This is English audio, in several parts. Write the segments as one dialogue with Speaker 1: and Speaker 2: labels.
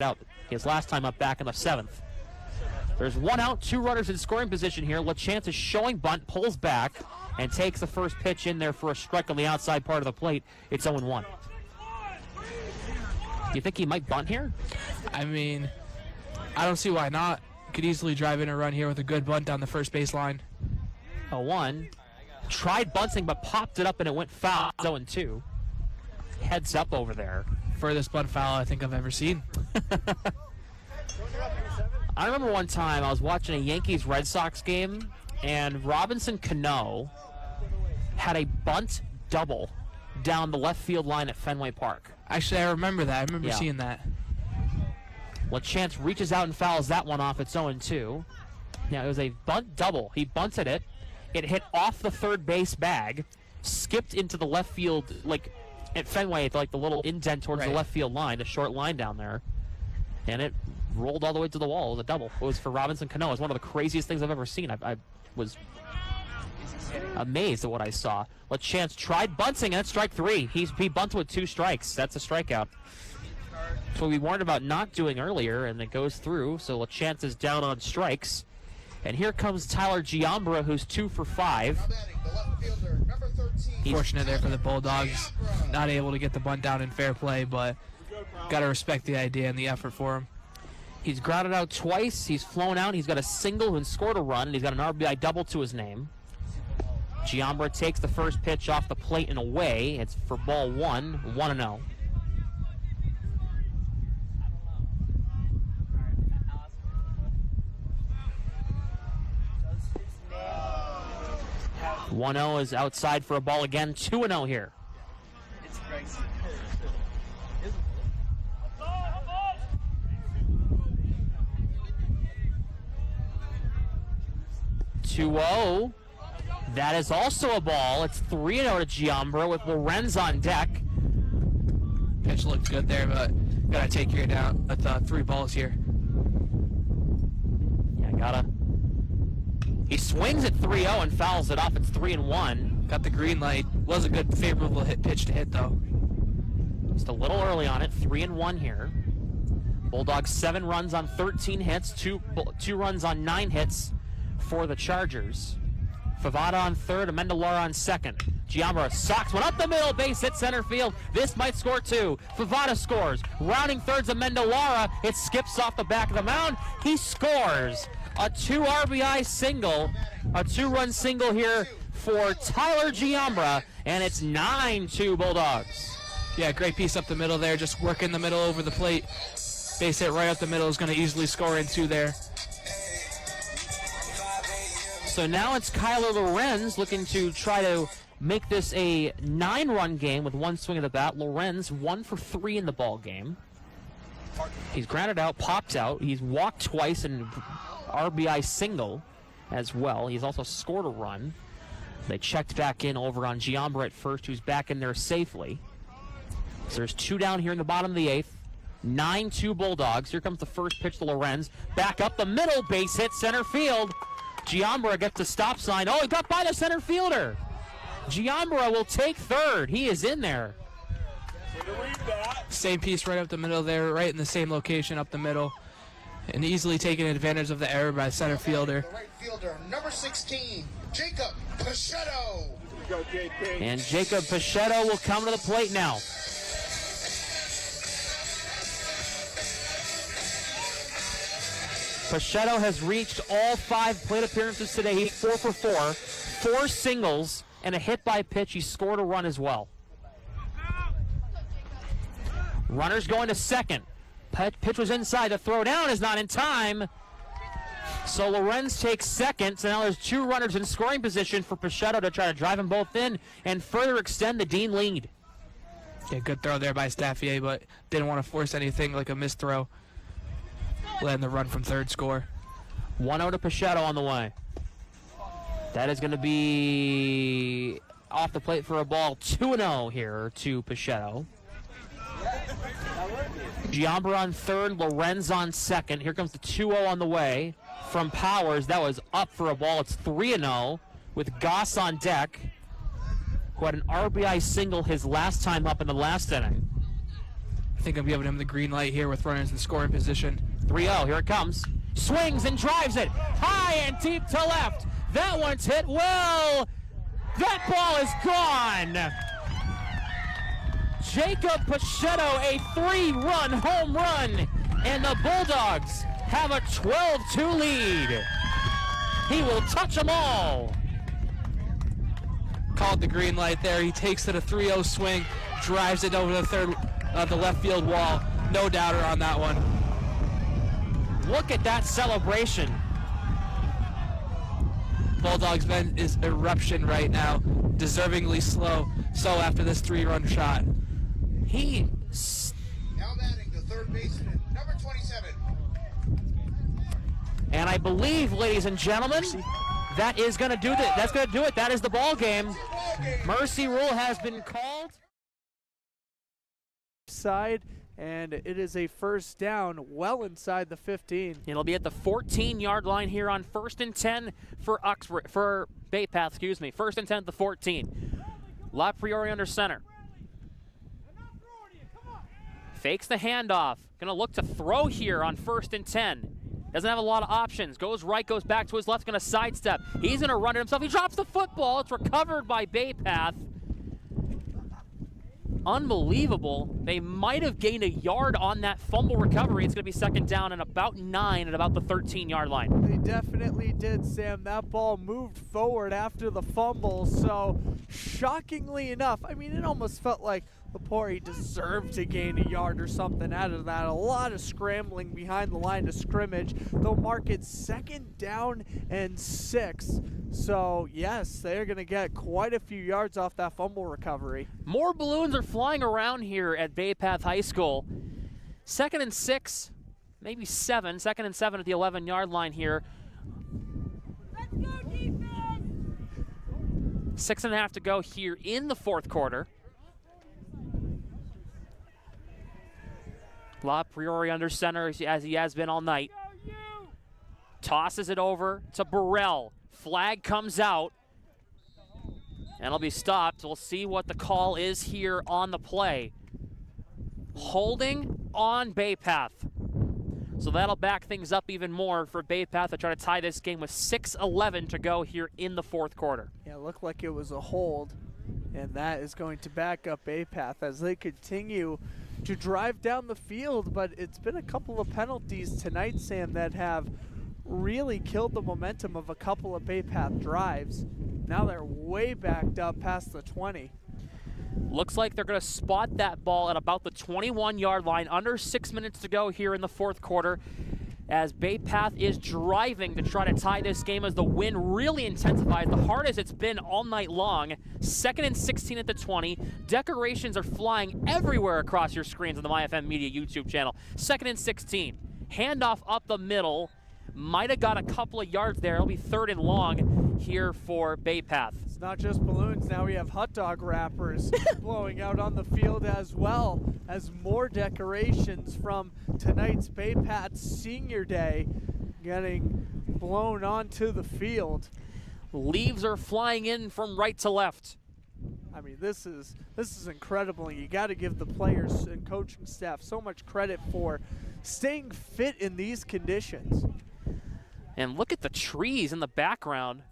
Speaker 1: out his last time up back in the 7th. There's 1 out, 2 runners in scoring position here. LaChance is showing bunt, pulls back, and takes the first pitch in there for a strike on the outside part of the plate. It's 0-1. Do you think he might bunt here?
Speaker 2: I mean, I don't see why not. Could easily drive in a run here with a good bunt down the first baseline.
Speaker 1: 0-1. Tried bunting, but popped it up and it went foul. 0-2. Heads up over there.
Speaker 2: Furthest bunt foul I think I've ever seen.
Speaker 1: I remember one time I was watching a Yankees-Red Sox game, and Robinson Cano had a bunt double down the left field line at Fenway Park.
Speaker 2: Actually, I remember that. I remember seeing that.
Speaker 1: LaChance reaches out and fouls that one off. It's 0-2. Now, it was a bunt double. He bunted it. It hit off the third base bag, skipped into the left field, like at Fenway, like the little indent towards the left field line, the short line down there, and it rolled all the way to the wall. It was a double. It was for Robinson Cano. It was one of the craziest things I've ever seen. I was amazed at what I saw. LaChance tried bunting, and that's strike 3. He bunted with 2 strikes. That's a strikeout. That's what we warned about not doing earlier, and it goes through, so LaChance is down on strikes. And here comes Tyler Giambra, who's 2 for 5.
Speaker 2: Fortunate there for the Bulldogs. Not able to get the bunt down in fair play, but got to respect the idea and the effort for him.
Speaker 1: He's grounded out twice. He's flown out. He's got a single and scored a run, and he's got an RBI double to his name. Giambra takes the first pitch off the plate and away. It's for ball 1, 1-0. .1-0 is outside for a ball again. 2-0 here. It's crazy. 2-0. That is also a ball. It's 3-0 to Giambra with Lorenz on deck.
Speaker 2: Pitch looked good there, but gotta take care down with 3 balls here.
Speaker 1: Yeah, gotta. He swings at 3-0 and fouls it off. It's 3-1.
Speaker 2: Got the green light. Was a good, favorable pitch to hit, though.
Speaker 1: Just a little early on it. 3-1 here. Bulldogs 7 runs on 13 hits. 2 runs on 9 hits for the Chargers. Favada on third, Amendolara on second. Giambra socks one up the middle, base hit center field. This might score 2. Favada scores. Rounding third's Amendolara. It skips off the back of the mound. He scores. A 2 RBI single, a 2-run single here for Tyler Giambra, and it's 9-2 Bulldogs.
Speaker 2: Yeah, great piece up the middle there, just working the middle over the plate. Base hit right up the middle is going to easily score in 2 there.
Speaker 1: So now it's Kyler Lorenz looking to try to make this a 9-run game with 1 swing of the bat. Lorenz 1 for 3 in the ball game. He's grounded out, popped out. He's walked twice and RBI single as well. He's also scored a run. They checked back in over on Giambra at first, who's back in there safely. So there's 2 down here in the bottom of the 8th. 9-2 Bulldogs. Here comes the first pitch to Lorenz. Back up the middle, base hit center field. Giambra gets the stop sign. Oh, he got by the center fielder. Giambra will take third. He is in there.
Speaker 2: Same piece right up the middle there, right in the same location up the middle. And easily taking advantage of the error by center fielder.
Speaker 3: The right fielder, number 16, Jacob Pichetto.
Speaker 1: And Jacob Pichetto will come to the plate now. Pichetto has reached all 5 plate appearances today. He's 4 for 4. 4 singles and a hit by pitch. He scored a run as well. Runner's going to second. Pitch was inside. The throw down is not in time. So Lorenz takes second. So now there's 2 runners in scoring position for Pichetto to try to drive them both in and further extend the Dean lead.
Speaker 2: Yeah, good throw there by Staffier, but didn't want to force anything like a missed throw. Letting the run from third score.
Speaker 1: 1-0 to Pichetto on the way. That is going to be off the plate for a ball. 2-0 here to Pichetto. Giambra on third, Lorenz on second. Here comes the 2-0 on the way from Powers. That was up for a ball. It's 3-0 with Goss on deck, who had an RBI single his last time up in the last inning.
Speaker 2: I think I'm giving him the green light here with runners in scoring position.
Speaker 1: 3-0, here it comes. Swings and drives it high and deep to left. That one's hit well. That ball is gone. Jacob Pachetto, a 3-run home run, and the Bulldogs have a 12-2 lead. He will touch them all.
Speaker 2: Called the green light there. He takes it a 3-0 swing, drives it over the left field wall. No doubter on that one.
Speaker 1: Look at that celebration.
Speaker 2: Bulldogs bench is eruption right now, deservingly slow. So after this 3-run shot,
Speaker 3: Now batting the third baseman, number 27.
Speaker 1: And I believe, ladies and gentlemen, that is going to do it. That's going to do it. That is the ball game. Mercy rule has been called.
Speaker 4: Side, and it is a first down well inside the 15.
Speaker 1: It'll be at the 14-yard line here on 1st and 10 for Bay Path, excuse me. 1st and 10 at the 14. La Priori under center. Fakes the handoff. Gonna look to throw here on 1st and 10. Doesn't have a lot of options. Goes right, goes back to his left, gonna sidestep. He's gonna run it himself. He drops the football. It's recovered by Bay Path. Unbelievable. They might have gained a yard on that fumble recovery. It's gonna be 2nd down and about 9 at about the 13-yard line.
Speaker 4: They definitely did, Sam. That ball moved forward after the fumble, so shockingly enough, I mean, it almost felt like Lapori deserved to gain a yard or something out of that. A lot of scrambling behind the line of scrimmage. They'll mark it 2nd down and 6. So, yes, they're going to get quite a few yards off that fumble recovery.
Speaker 1: More balloons are flying around here at Bay Path High School. 2nd and 6, maybe 7. 2nd and 7 at the 11-yard line here.
Speaker 5: Let's go, defense!
Speaker 1: 6.5 to go here in the 4th quarter. La Priori under center as he has been all night. Tosses it over to Burrell. Flag comes out. And it'll be stopped. We'll see what the call is here on the play. Holding on Bay Path. So that'll back things up even more for Bay Path to try to tie this game with 6:11 to go here in the 4th quarter.
Speaker 4: Yeah, it looked like it was a hold, and that is going to back up Bay Path as they continue to drive down the field, but it's been a couple of penalties tonight, Sam, that have really killed the momentum of a couple of Bay Path drives. Now they're way backed up past the 20.
Speaker 1: Looks like they're going to spot that ball at about the 21-yard line. Under 6 minutes to go here in the 4th quarter as Bay Path is driving to try to tie this game as the wind really intensifies. The hardest it's been all night long. 2nd and 16 at the 20. Decorations are flying everywhere across your screens on the MyFM Media YouTube channel. 2nd and 16. Handoff up the middle. Might have got a couple of yards there. It'll be 3rd and long here for Bay Path.
Speaker 4: It's not just balloons. Now we have hot dog wrappers blowing out on the field as well as more decorations from tonight's Bay Path Senior Day getting blown onto the field.
Speaker 1: Leaves are flying in from right to left.
Speaker 4: I mean, this is incredible. You got to give the players and coaching staff so much credit for staying fit in these conditions.
Speaker 1: And look at the trees in the background.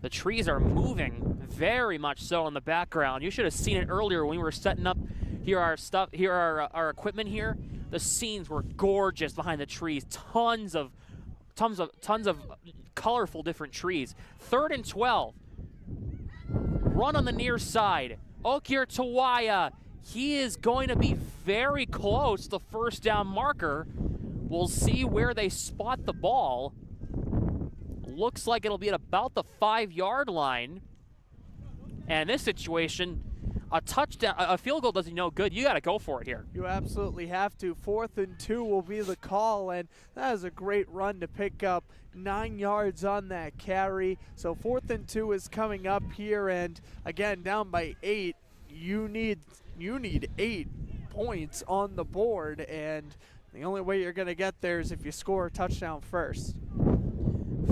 Speaker 1: The trees are moving very much so in the background. You should have seen it earlier when we were setting up here our equipment here. The scenes were gorgeous behind the trees. Tons of colorful different trees. 3rd and 12. Run on the near side. Okir Tawaya. He is going to be very close to the 1st down marker. We'll see where they spot the ball. Looks like it'll be at about the 5-yard line. And in this situation, a field goal doesn't no good. You got to go for it here.
Speaker 4: You absolutely have to. 4th and 2 will be the call, and that is a great run to pick up 9 yards on that carry. So 4th and 2 is coming up here, and again, down by 8. You need 8 points on the board, and the only way you're going to get there is if you score a touchdown first.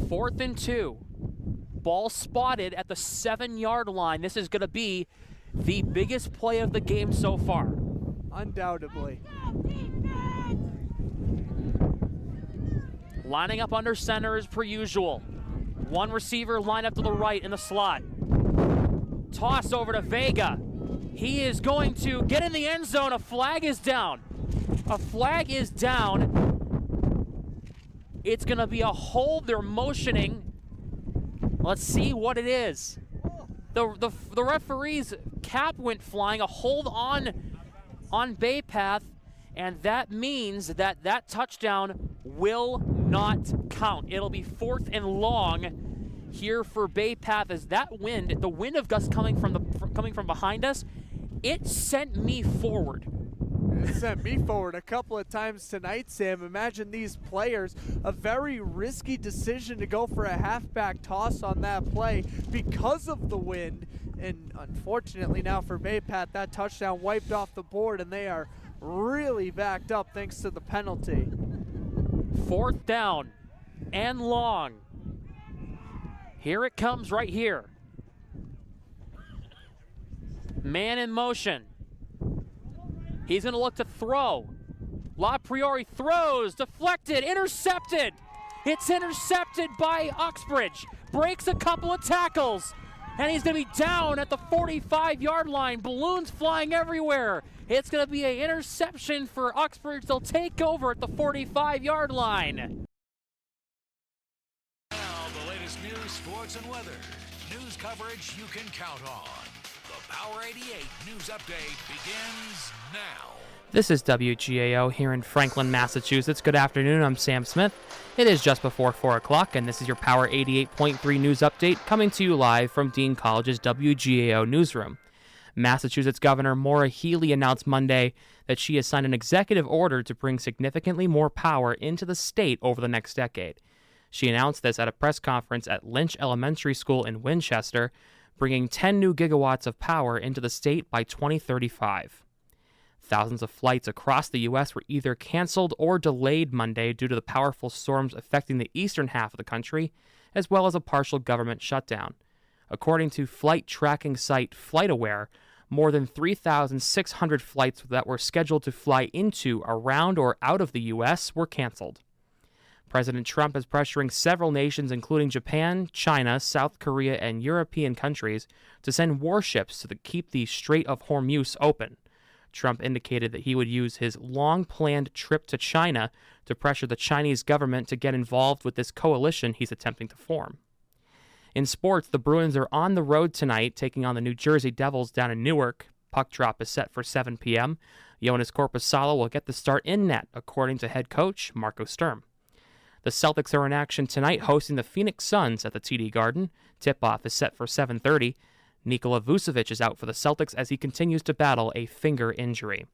Speaker 1: 4th and 2. Ball spotted at the 7-yard line. This is going to be the biggest play of the game so far.
Speaker 4: undoubtedly.
Speaker 1: Lining up under center as per usual. One receiver lined up to the right in the slot. Toss over to Vega. He is going to get in the end zone. A flag is down. A flag is down. It's going to be a hold. They're motioning. Let's see what it is. The referee's cap went flying. A hold on Bay Path, and that means that that touchdown will not count. It'll be 4th and long here for Bay Path as that wind, the wind of gusts coming from behind us, it sent me forward.
Speaker 4: It sent me forward a couple of times tonight, Sam. Imagine these players, a very risky decision to go for a halfback toss on that play because of the wind. And unfortunately now for Bay Path, that touchdown wiped off the board, and they are really backed up thanks to the penalty.
Speaker 1: 4th down and long. Here it comes right here. Man in motion. He's going to look to throw. LaPriori throws, deflected, intercepted. It's intercepted by Uxbridge. Breaks a couple of tackles. And he's going to be down at the 45-yard line. Balloons flying everywhere. It's going to be an interception for Uxbridge. They'll take over at the 45-yard line.
Speaker 6: Now, the latest news, sports, and weather. News coverage you can count on. The Power 88 News Update begins now.
Speaker 1: This is WGAO here in Franklin, Massachusetts. Good afternoon, I'm Sam Smith. It is just before 4 o'clock, and this is your Power 88.3 News Update coming to you live from Dean College's WGAO newsroom. Massachusetts Governor Maura Healey announced Monday that she has signed an executive order to bring significantly more power into the state over the next decade. She announced this at a press conference at Lynch Elementary School in Winchester, bringing 10 new gigawatts of power into the state by 2035. Thousands of flights across the U.S. were either canceled or delayed Monday due to the powerful storms affecting the eastern half of the country, as well as a partial government shutdown. According to flight tracking site FlightAware, more than 3,600 flights that were scheduled to fly into, around, or out of the U.S. were canceled. President Trump is pressuring several nations, including Japan, China, South Korea, and European countries, to send warships to keep the Strait of Hormuz open. Trump indicated that he would use his long-planned trip to China to pressure the Chinese government to get involved with this coalition he's attempting to form. In sports, the Bruins are on the road tonight, taking on the New Jersey Devils down in Newark. Puck drop is set for 7 p.m. Jonas Korpisalo will get the start in net, according to head coach Marco Sturm. The Celtics are in action tonight, hosting the Phoenix Suns at the TD Garden. Tip-off is set for 7:30. Nikola Vucevic is out for the Celtics as he continues to battle a finger injury.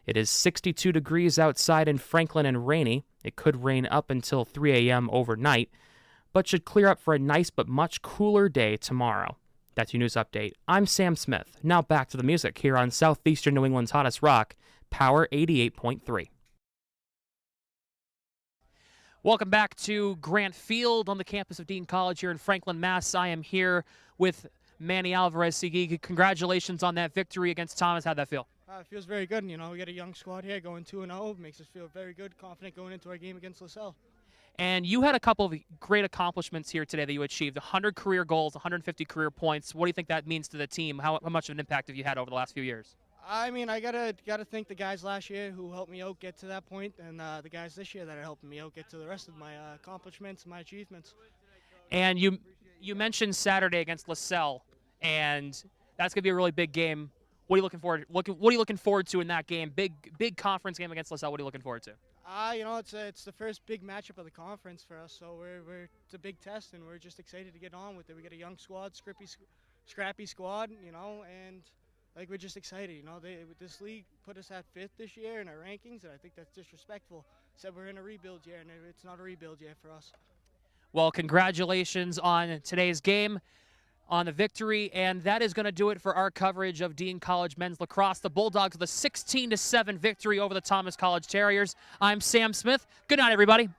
Speaker 1: It is 62 degrees outside in Franklin and rainy. It could rain up until 3 a.m. overnight, but should clear up for a nice but much cooler day tomorrow. That's your news update. I'm Sam Smith. Now back to the music here on Southeastern New England's hottest rock, Power 88.3. Welcome back to Grant Field on the campus of Dean College here in Franklin, Mass. I am here with Manny Alvarez. Sigi, congratulations on that victory against Thomas. How'd that feel?
Speaker 7: It feels very good. You know, we got a young squad here going 2-0. Makes us feel very good, confident going into our game against LaSalle.
Speaker 1: And you had a couple of great accomplishments here today that you achieved. 100 career goals, 150 career points. What do you think that means to the team? How much of an impact have you had over the last few years?
Speaker 7: I mean, I gotta thank the guys last year who helped me out get to that point, and the guys this year that are helping me out get to the rest of my accomplishments, my achievements.
Speaker 1: And you mentioned Saturday against LaSalle, and that's gonna be a really big game. What are you looking forward? What are you looking forward to in that game? Big conference game against LaSalle. What are you looking forward to?
Speaker 7: You know, it's the first big matchup of the conference for us, so it's a big test, and we're just excited to get on with it. We got a young squad, scrappy squad, you know, and like we're just excited. You know, this league put us at 5th this year in our rankings, and I think that's disrespectful. Said we're in a rebuild year, and it's not a rebuild year for us. Well, congratulations on today's game, on the victory, and that is going to do it for our coverage of Dean College men's lacrosse. The Bulldogs with a 16-7 victory over the Thomas College Terriers. I'm Sam Smith. Good night, everybody.